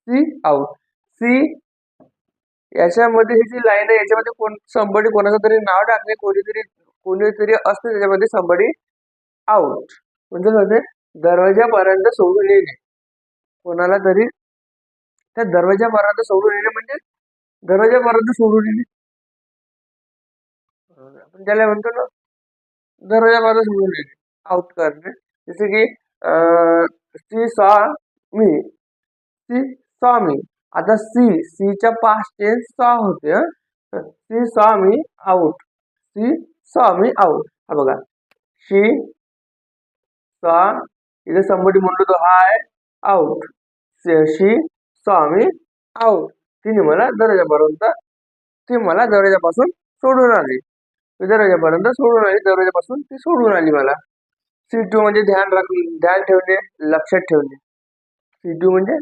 C out. C याच्यामध्ये ही जी line आहे याच्यामध्ये somebody कोणाचं तरी नाव टाकणे, कोणीतरी असते त्याच्यामध्ये somebody आउट. म्हणजे कसं दरवाजापर्यंत सोडून येणे, कोणाला तरी त्या दरवाजापर्यंत सोडून येणे म्हणजे दरवाजापर्यंत सोडून येणे. आपण त्याला म्हणतो ना दरवाजापर्यंत सोडून येणे, आउट करणे. जसे की C saw me, C saw me. आता सीच्या पास्ट टेन्स सॉ होते. C saw me out, C saw me out. हा बघा, शी सॉ, इथे somebody म्हणलो तो हाय आउट. शी सॉ मी आउट. तिने मला दरवाजापासून सोडून आली. दरवाजापर्यंत सोडून आली, दरवाजापासून ती सोडून आली मला. C2 म्हणजे ध्यान ठेवणे, लक्षात ठेवणे. C2 म्हणजे